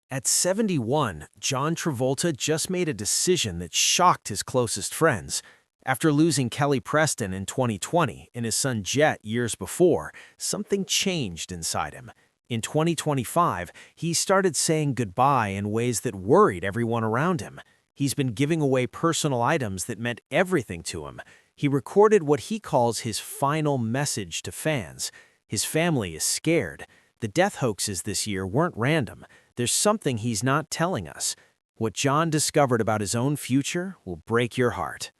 At 71, John Travolta just made a decision that shocked his closest friends. After losing Kelly Preston in 2020 and his son Jett years before, something changed inside him. In 2025, he started saying goodbye in ways that worried everyone around him. He's been giving away personal items that meant everything to him. He recorded what he calls his final message to fans. His family is scared. The death hoaxes this year weren't random. There's something he's not telling us. What John discovered about his own future will break your heart.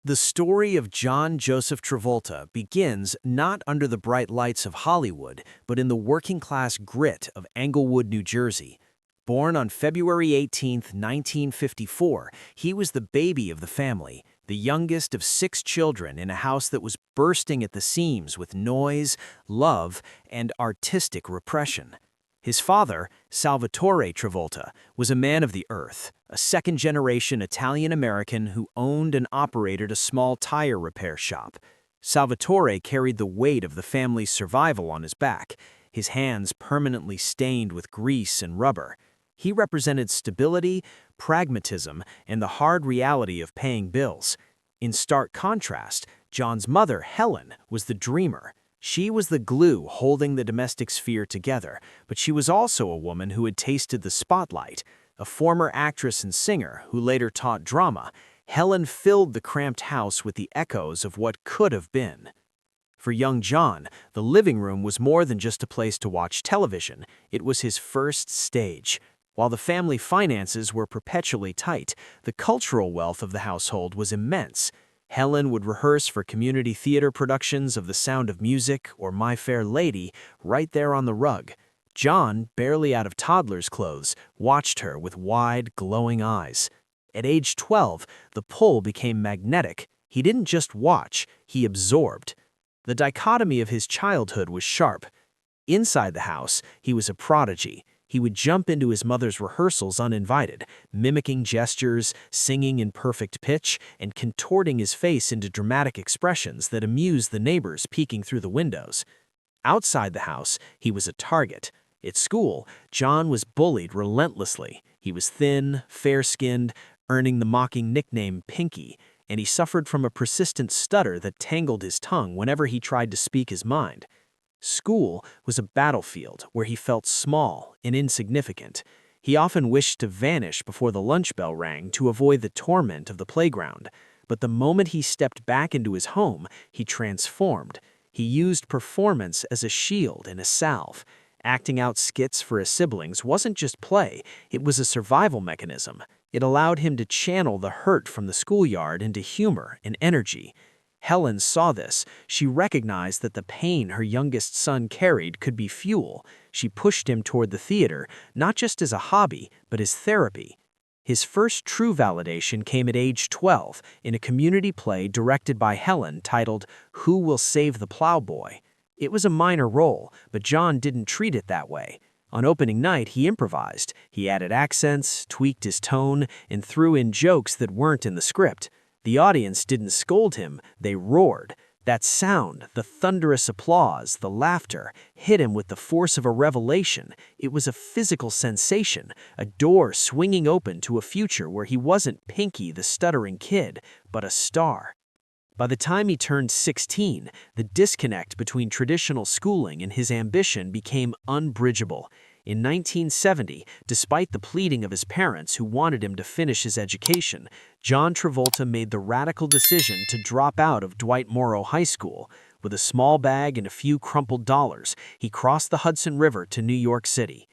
The story of John Joseph Travolta begins not under the bright lights of Hollywood, but in the working-class grit of Englewood, New Jersey. Born on February 18, 1954, he was the baby of the family, the youngest of 6 children in a house that was bursting at the seams with noise, love, and artistic repression. His father, Salvatore Travolta, was a man of the earth, a second-generation Italian-American who owned and operated a small tire repair shop. Salvatore carried the weight of the family's survival on his back, his hands permanently stained with grease and rubber. He represented stability, pragmatism, and the hard reality of paying bills. In stark contrast, John's mother, Helen, was the dreamer. She was the glue holding the domestic sphere together, but she was also a woman who had tasted the spotlight. A former actress and singer who later taught drama, Helen filled the cramped house with the echoes of what could have been. For young John, the living room was more than just a place to watch television. It was his first stage. While the family finances were perpetually tight, the cultural wealth of the household was immense. Helen would rehearse for community theater productions of The Sound of Music or My Fair Lady right there on the rug. John, barely out of toddler's clothes, watched her with wide, glowing eyes. At age 12, the pull became magnetic. He didn't just watch, he absorbed. The dichotomy of his childhood was sharp. Inside the house, he was a prodigy. He would jump into his mother's rehearsals uninvited, mimicking gestures, singing in perfect pitch, and contorting his face into dramatic expressions that amused the neighbors peeking through the windows. Outside the house, he was a target. At school, John was bullied relentlessly. He was thin, fair-skinned, earning the mocking nickname Pinky, and he suffered from a persistent stutter that tangled his tongue whenever he tried to speak his mind. School was a battlefield where he felt small and insignificant. He often wished to vanish before the lunch bell rang to avoid the torment of the playground. But the moment he stepped back into his home, he transformed. He used performance as a shield and a salve. Acting out skits for his siblings wasn't just play, it was a survival mechanism. It allowed him to channel the hurt from the schoolyard into humor and energy. Helen saw this. She recognized that the pain her youngest son carried could be fuel. She pushed him toward the theater, not just as a hobby, but as therapy. His first true validation came at age 12 in a community play directed by Helen titled Who Will Save the Plowboy? It was a minor role, but John didn't treat it that way. On opening night, he improvised. He added accents, tweaked his tone, and threw in jokes that weren't in the script. The audience didn't scold him, they roared. That sound, the thunderous applause, the laughter, hit him with the force of a revelation. It was a physical sensation, a door swinging open to a future where he wasn't Pinky the stuttering kid, but a star. By the time he turned 16, the disconnect between traditional schooling and his ambition became unbridgeable. In 1970, despite the pleading of his parents who wanted him to finish his education, John Travolta made the radical decision to drop out of Dwight Morrow High School. With a small bag and a few crumpled dollars, he crossed the Hudson River to New York City.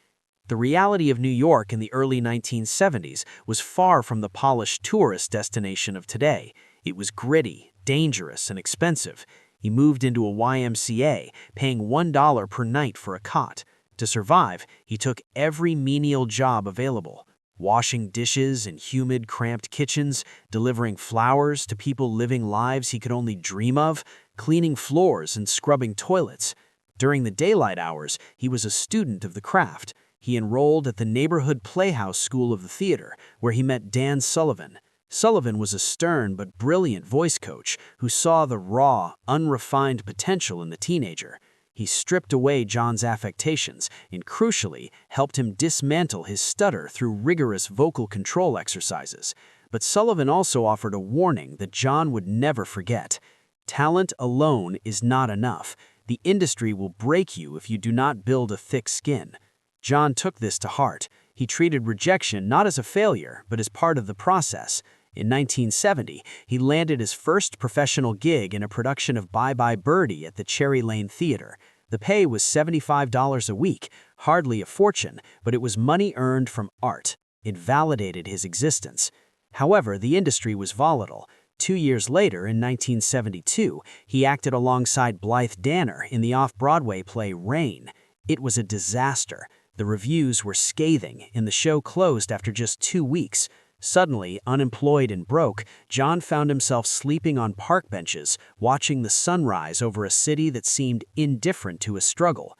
The reality of New York in the early 1970s was far from the polished tourist destination of today. It was gritty, dangerous, and expensive. He moved into a YMCA, paying $1 per night for a cot. To survive, he took every menial job available, washing dishes in humid, cramped kitchens, delivering flowers to people living lives he could only dream of, cleaning floors and scrubbing toilets. During the daylight hours, he was a student of the craft. He enrolled at the neighborhood Playhouse School of the Theater, where he met Dan Sullivan. Sullivan was a stern but brilliant voice coach who saw the raw, unrefined potential in the teenager. He stripped away John's affectations and, crucially, helped him dismantle his stutter through rigorous vocal control exercises. But Sullivan also offered a warning that John would never forget. Talent alone is not enough. The industry will break you if you do not build a thick skin. John took this to heart. He treated rejection not as a failure, but as part of the process. In 1970, he landed his first professional gig in a production of Bye Bye Birdie at the Cherry Lane Theater. The pay was $75 a week, hardly a fortune, but it was money earned from art. It validated his existence. However, the industry was volatile. 2 years later, in 1972, he acted alongside Blythe Danner in the off-Broadway play Rain. It was a disaster. The reviews were scathing, and the show closed after just 2 weeks. Suddenly, unemployed and broke, John found himself sleeping on park benches, watching the sunrise over a city that seemed indifferent to his struggle.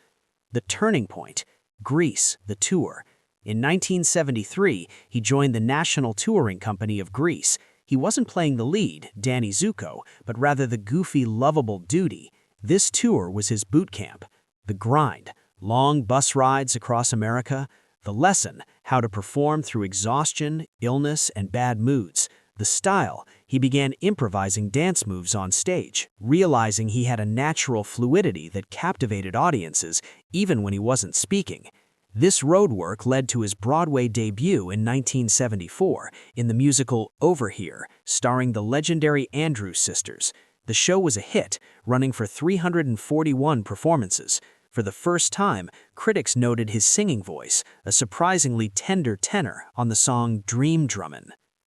The turning point: Greece, the tour. In 1973, he joined the National Touring Company of Greece. He wasn't playing the lead, Danny Zuko, but rather the goofy, lovable Duty. This tour was his boot camp. The grind: long bus rides across America. The lesson: how to perform through exhaustion, illness, and bad moods. The style: he began improvising dance moves on stage, realizing he had a natural fluidity that captivated audiences even when he wasn't speaking. This road work led to his Broadway debut in 1974 in the musical Over Here, starring the legendary Andrews sisters. The show was a hit, running for 341 performances. For the first time, critics noted his singing voice, a surprisingly tender tenor on the song Dream Drummin'.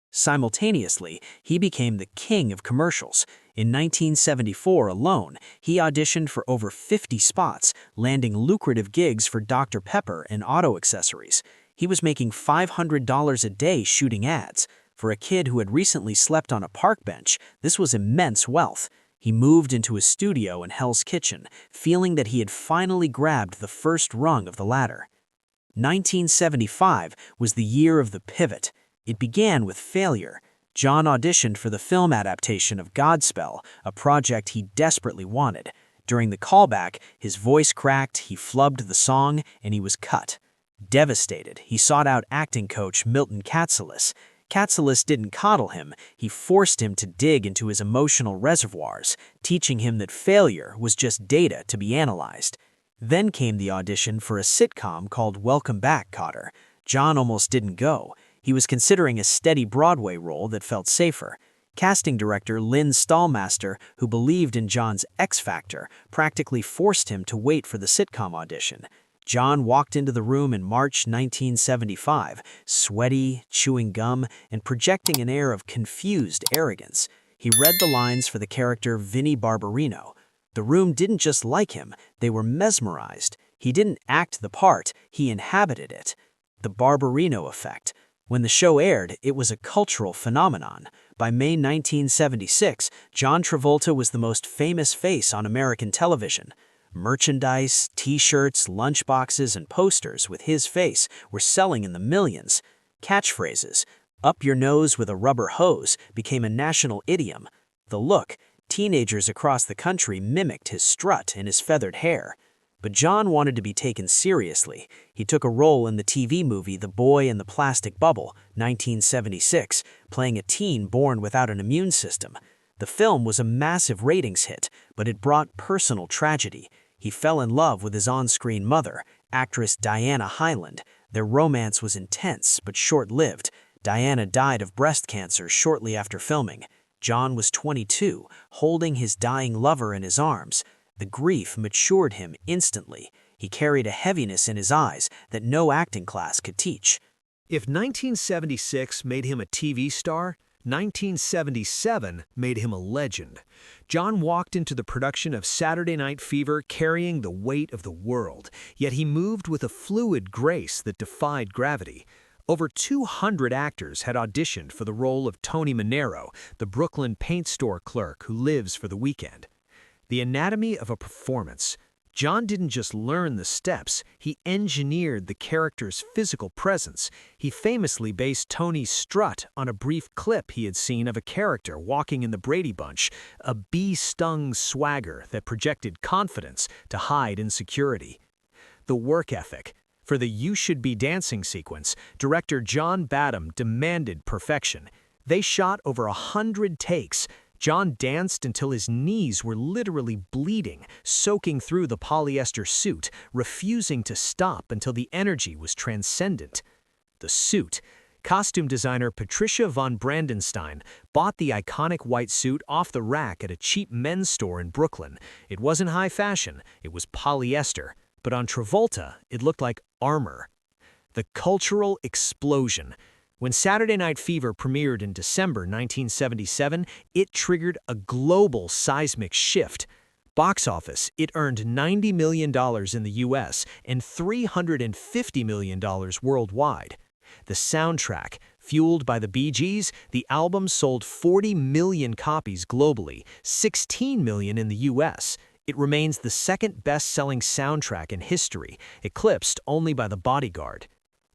Simultaneously, he became the king of commercials. In 1974 alone, he auditioned for over 50 spots, landing lucrative gigs for Dr. Pepper and auto accessories. He was making $500 a day shooting ads. For a kid who had recently slept on a park bench, this was immense wealth. He moved into his studio in Hell's Kitchen, feeling that he had finally grabbed the first rung of the ladder. 1975 was the year of the pivot. It began with failure. John auditioned for the film adaptation of Godspell, a project he desperately wanted. During the callback, his voice cracked, he flubbed the song, and he was cut. Devastated, he sought out acting coach Milton Katselas. Katselas didn't coddle him, he forced him to dig into his emotional reservoirs, teaching him that failure was just data to be analyzed. Then came the audition for a sitcom called Welcome Back, Kotter. John almost didn't go. He was considering a steady Broadway role that felt safer. Casting director Lynn Stallmaster, who believed in John's X Factor, practically forced him to wait for the sitcom audition. John walked into the room in March 1975, sweaty, chewing gum, and projecting an air of confused arrogance. He read the lines for the character Vinnie Barbarino. The room didn't just like him, they were mesmerized. He didn't act the part, he inhabited it. The Barbarino effect. When the show aired, it was a cultural phenomenon. By May 1976, John Travolta was the most famous face on American television. Merchandise, t-shirts, lunchboxes, and posters with his face were selling in the millions. Catchphrases, "up your nose with a rubber hose," became a national idiom. The look: teenagers across the country mimicked his strut and his feathered hair. But John wanted to be taken seriously. He took a role in the TV movie The Boy in the Plastic Bubble, 1976, playing a teen born without an immune system. The film was a massive ratings hit, but it brought personal tragedy. He fell in love with his on-screen mother, actress Diana Hyland. Their romance was intense, but short-lived. Diana died of breast cancer shortly after filming. John was 22, holding his dying lover in his arms. The grief matured him instantly. He carried a heaviness in his eyes that no acting class could teach. If 1976 made him a TV star, 1977 made him a legend. John walked into the production of Saturday Night Fever carrying the weight of the world, yet he moved with a fluid grace that defied gravity. Over 200 actors had auditioned for the role of Tony Manero, the Brooklyn paint store clerk who lives for the weekend. The anatomy of a performance: John didn't just learn the steps, he engineered the character's physical presence. He famously based Tony's strut on a brief clip he had seen of a character walking in the Brady Bunch, a bee-stung swagger that projected confidence to hide insecurity. The work ethic. For the You Should Be Dancing sequence, director John Badham demanded perfection. They shot over 100 takes. John danced until his knees were literally bleeding, soaking through the polyester suit, refusing to stop until the energy was transcendent. The suit. Costume designer Patricia von Brandenstein bought the iconic white suit off the rack at a cheap men's store in Brooklyn. It wasn't high fashion, it was polyester, but on Travolta, it looked like armor. The cultural explosion. When Saturday Night Fever premiered in December 1977, it triggered a global seismic shift. Box office, it earned $90 million in the US and $350 million worldwide. The soundtrack, fueled by the Bee Gees, the album sold 40 million copies globally, 16 million in the US. It remains the second best-selling soundtrack in history, eclipsed only by The Bodyguard.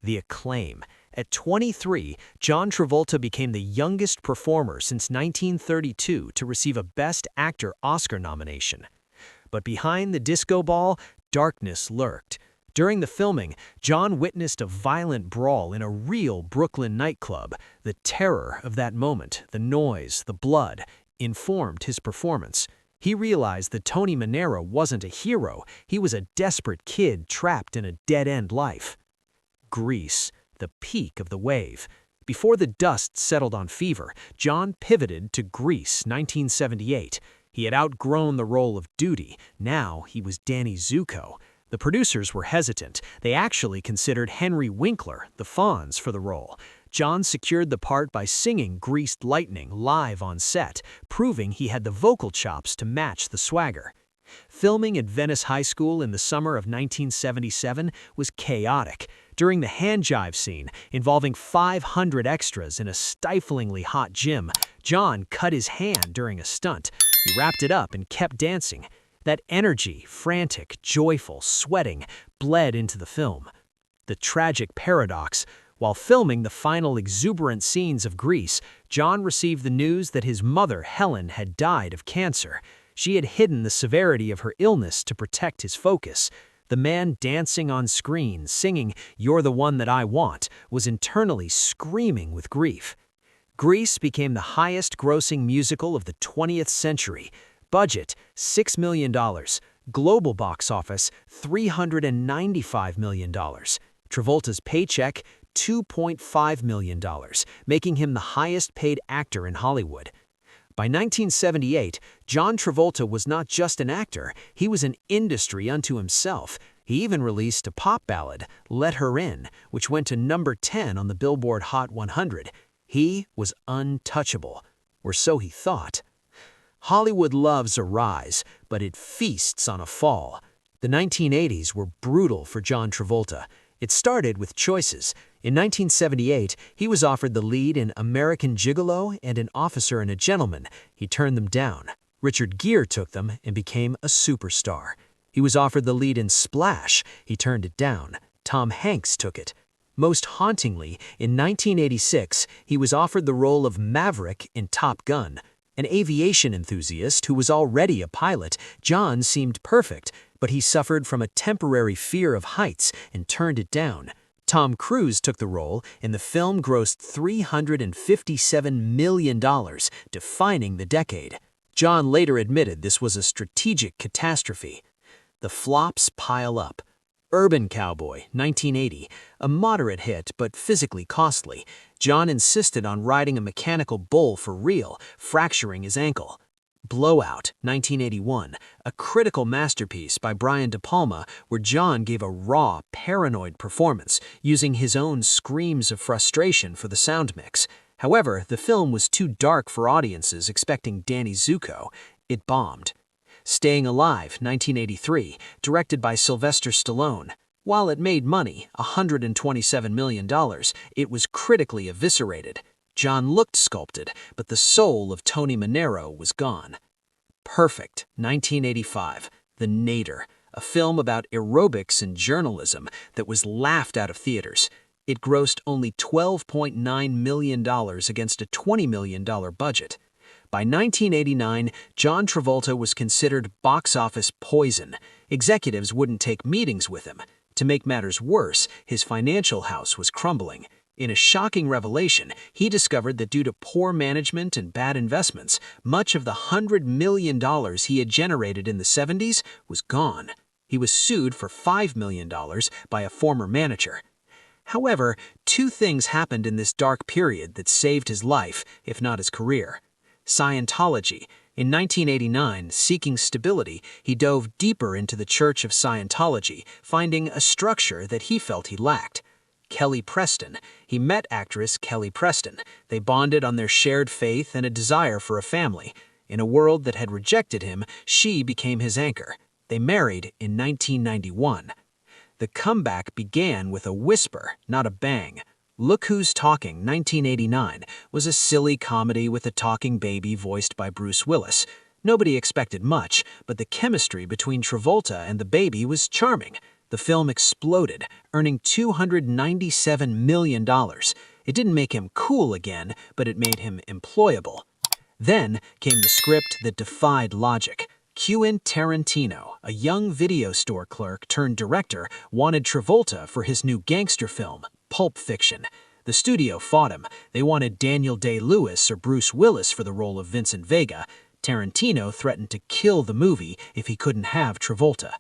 The acclaim. At 23, John Travolta became the youngest performer since 1932 to receive a Best Actor Oscar nomination. But behind the disco ball, darkness lurked. During the filming, John witnessed a violent brawl in a real Brooklyn nightclub. The terror of that moment, the noise, the blood, informed his performance. He realized that Tony Manero wasn't a hero, he was a desperate kid trapped in a dead-end life. Grease. The peak of the wave. Before the dust settled on Fever, John pivoted to Grease 1978. He had outgrown the role of Duty. Now he was Danny Zuko. The producers were hesitant. They actually considered Henry Winkler, the Fonz, for the role. John secured the part by singing Greased Lightning live on set, proving he had the vocal chops to match the swagger. Filming at Venice High School in the summer of 1977 was chaotic. During the hand jive scene, involving 500 extras in a stiflingly hot gym, John cut his hand during a stunt. He wrapped it up and kept dancing. That energy, frantic, joyful, sweating, bled into the film. The tragic paradox. While filming the final exuberant scenes of Grease, John received the news that his mother, Helen, had died of cancer. She had hidden the severity of her illness to protect his focus. The man dancing on screen, singing "You're the One That I Want," was internally screaming with grief. Grease became the highest-grossing musical of the 20th century. Budget, $6 million. Global box office, $395 million. Travolta's paycheck, $2.5 million, making him the highest-paid actor in Hollywood. By 1978, John Travolta was not just an actor, he was an industry unto himself. He even released a pop ballad, Let Her In, which went to number 10 on the Billboard Hot 100. He was untouchable, or so he thought. Hollywood loves a rise, but it feasts on a fall. The 1980s were brutal for John Travolta. It started with choices. In 1978, he was offered the lead in American Gigolo and An Officer and a Gentleman. He turned them down. Richard Gere took them and became a superstar. He was offered the lead in Splash. He turned it down. Tom Hanks took it. Most hauntingly, in 1986, he was offered the role of Maverick in Top Gun. An aviation enthusiast who was already a pilot, John seemed perfect, but he suffered from a temporary fear of heights and turned it down. Tom Cruise took the role, and the film grossed $357 million, defining the decade. John later admitted this was a strategic catastrophe. The flops pile up. Urban Cowboy, 1980, a moderate hit but physically costly. John insisted on riding a mechanical bull for real, fracturing his ankle. Blowout, 1981, a critical masterpiece by Brian De Palma where John gave a raw, paranoid performance, using his own screams of frustration for the sound mix. However, the film was too dark for audiences expecting Danny Zuko. It bombed. Staying Alive, 1983, directed by Sylvester Stallone. While it made money, $127 million, it was critically eviscerated. John looked sculpted, but the soul of Tony Manero was gone. Perfect, 1985, The Nader, a film about aerobics and journalism that was laughed out of theaters. It grossed only $12.9 million against a $20 million budget. By 1989, John Travolta was considered box office poison. Executives wouldn't take meetings with him. To make matters worse, his financial house was crumbling. In a shocking revelation, he discovered that due to poor management and bad investments, much of the $100 million he had generated in the 70s was gone. He was sued for $5 million by a former manager. However, two things happened in this dark period that saved his life, if not his career. Scientology. In 1989, seeking stability, he dove deeper into the Church of Scientology, finding a structure that he felt he lacked. Kelly Preston. He met actress Kelly Preston. They bonded on their shared faith and a desire for a family. In a world that had rejected him, she became his anchor. They married in 1991. The comeback began with a whisper, not a bang. Look Who's Talking, 1989, was a silly comedy with a talking baby voiced by Bruce Willis. Nobody expected much, but the chemistry between Travolta and the baby was charming. The film exploded, earning $297 million. It didn't make him cool again, but it made him employable. Then came the script that defied logic. Quentin Tarantino, a young video store clerk turned director, wanted Travolta for his new gangster film, Pulp Fiction. The studio fought him. They wanted Daniel Day-Lewis or Bruce Willis for the role of Vincent Vega. Tarantino threatened to kill the movie if he couldn't have Travolta.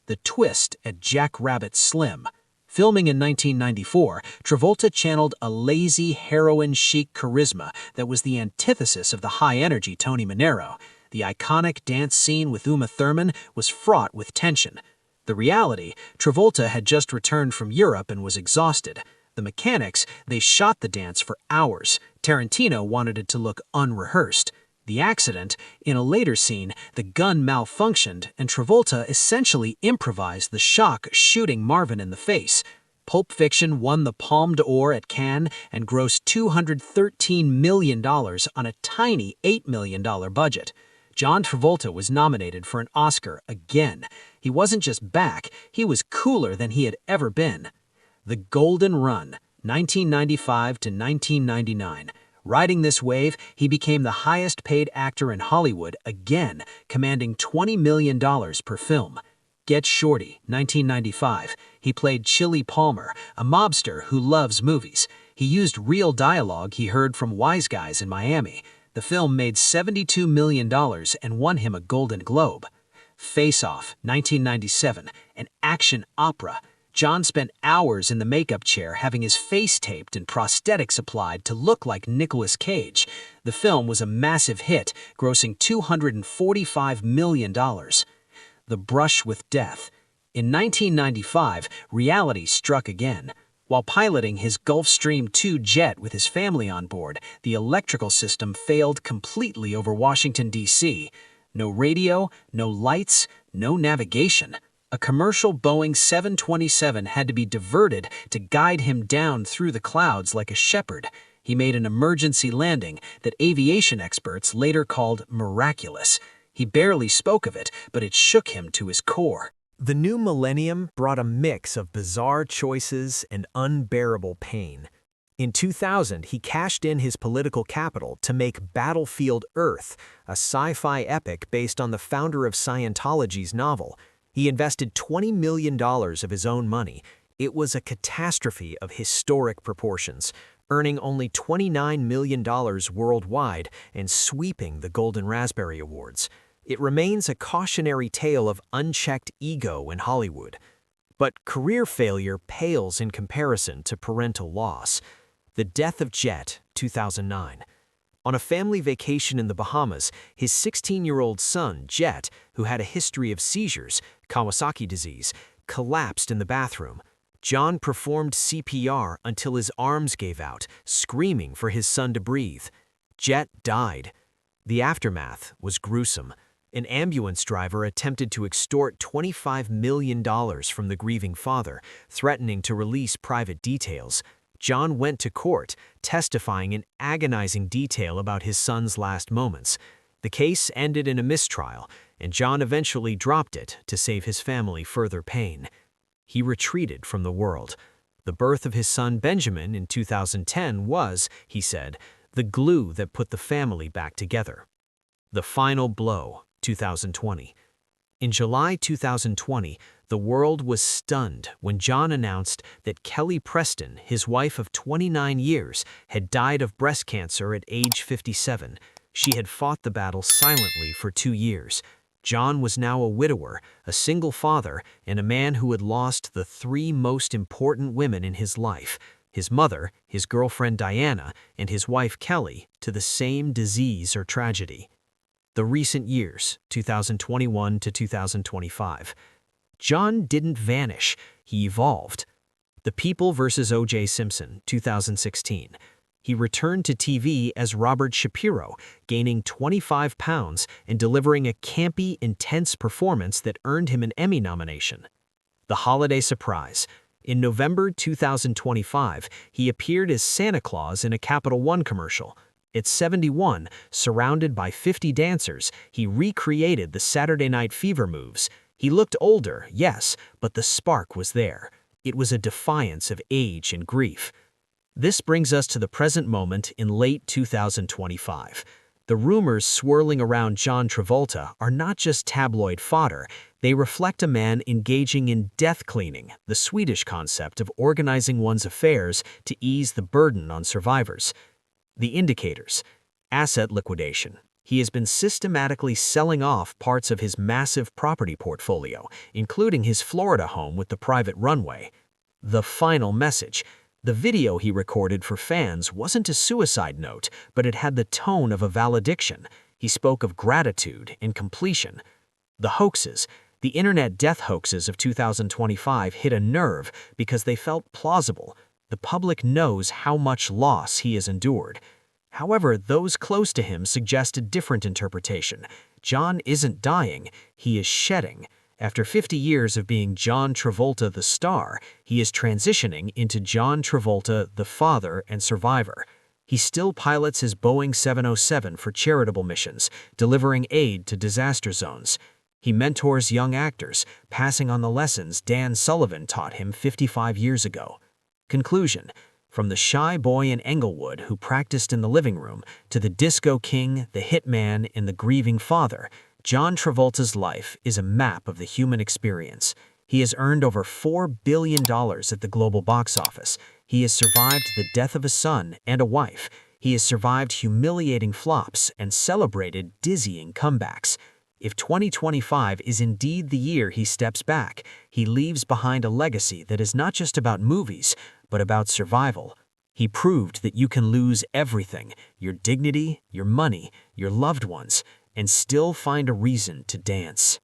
The twist at Jackrabbit Slim. Filming in 1994, Travolta channeled a lazy, heroin-chic charisma that was the antithesis of the high-energy Tony Manero. The iconic dance scene with Uma Thurman was fraught with tension. The reality, Travolta had just returned from Europe and was exhausted. The mechanics, they shot the dance for hours. Tarantino wanted it to look unrehearsed. The accident, in a later scene, the gun malfunctioned and Travolta essentially improvised the shock shooting Marvin in the face. Pulp Fiction won the Palme d'Or at Cannes and grossed $213 million on a tiny $8 million budget. John Travolta was nominated for an Oscar again. He wasn't just back, he was cooler than he had ever been. The Golden Run, 1995 to 1999. Riding this wave, he became the highest-paid actor in Hollywood again, commanding $20 million per film. Get Shorty, 1995. He played Chili Palmer, a mobster who loves movies. He used real dialogue he heard from wise guys in Miami. The film made $72 million and won him a Golden Globe. Face Off, 1997, an action opera. John spent hours in the makeup chair having his face taped and prosthetics applied to look like Nicolas Cage. The film was a massive hit, grossing $245 million. The Brush with Death. In 1995, reality struck again. While piloting his Gulfstream II jet with his family on board, the electrical system failed completely over Washington, D.C. No radio, no lights, no navigation. A commercial Boeing 727 had to be diverted to guide him down through the clouds like a shepherd. He made an emergency landing that aviation experts later called miraculous. He barely spoke of it, but it shook him to his core. The new millennium brought a mix of bizarre choices and unbearable pain. In 2000, he cashed in his political capital to make Battlefield Earth, a sci-fi epic based on the founder of Scientology's novel. He invested $20 million of his own money. It was a catastrophe of historic proportions, earning only $29 million worldwide and sweeping the Golden Raspberry Awards. It remains a cautionary tale of unchecked ego in Hollywood. But career failure pales in comparison to parental loss. The Death of Jett, 2009. On a family vacation in the Bahamas, his 16-year-old son, Jett, who had a history of seizures, Kawasaki disease, collapsed in the bathroom. John performed CPR until his arms gave out, screaming for his son to breathe. Jett died. The aftermath was gruesome. An ambulance driver attempted to extort $25 million from the grieving father, threatening to release private details. John went to court, testifying in agonizing detail about his son's last moments. The case ended in a mistrial, and John eventually dropped it to save his family further pain. He retreated from the world. The birth of his son Benjamin in 2010 was, he said, the glue that put the family back together. The final blow, 2020. In July 2020, the world was stunned when John announced that Kelly Preston, his wife of 29 years, had died of breast cancer at age 57. She had fought the battle silently for 2 years. John was now a widower, a single father, and a man who had lost the 3 most important women in his life: his mother, his girlfriend Diana, and his wife Kelly, to the same disease or tragedy. The recent years, 2021 to 2025. John didn't vanish, he evolved. The People vs. O.J. Simpson, 2016. He returned to TV as Robert Shapiro, gaining 25 pounds and delivering a campy, intense performance that earned him an Emmy nomination. The Holiday Surprise. In November 2025, he appeared as Santa Claus in a Capital One commercial. At 71, surrounded by 50 dancers, he recreated the Saturday Night Fever moves. He looked older, yes, but the spark was there. It was a defiance of age and grief. This brings us to the present moment in late 2025. The rumors swirling around John Travolta are not just tabloid fodder, they reflect a man engaging in death cleaning, the Swedish concept of organizing one's affairs to ease the burden on survivors. The indicators: asset liquidation. He has been systematically selling off parts of his massive property portfolio, including his Florida home with the private runway. The final message. The video he recorded for fans wasn't a suicide note, but it had the tone of a valediction. He spoke of gratitude and completion. The hoaxes. The internet death hoaxes of 2025 hit a nerve because they felt plausible. The public knows how much loss he has endured. However, those close to him suggest a different interpretation. John isn't dying, he is shedding. After 50 years of being John Travolta the star, he is transitioning into John Travolta the father and survivor. He still pilots his Boeing 707 for charitable missions, delivering aid to disaster zones. He mentors young actors, passing on the lessons Dan Sullivan taught him 55 years ago. Conclusion: from the shy boy in Englewood who practiced in the living room to the disco king, the hitman, and the grieving father, John Travolta's life is a map of the human experience. He has earned over $4 billion at the global box office. He has survived the death of a son and a wife. He has survived humiliating flops and celebrated dizzying comebacks. If 2025 is indeed the year he steps back, he leaves behind a legacy that is not just about movies, but about survival. He proved that you can lose everything, your dignity, your money, your loved ones, and still find a reason to dance.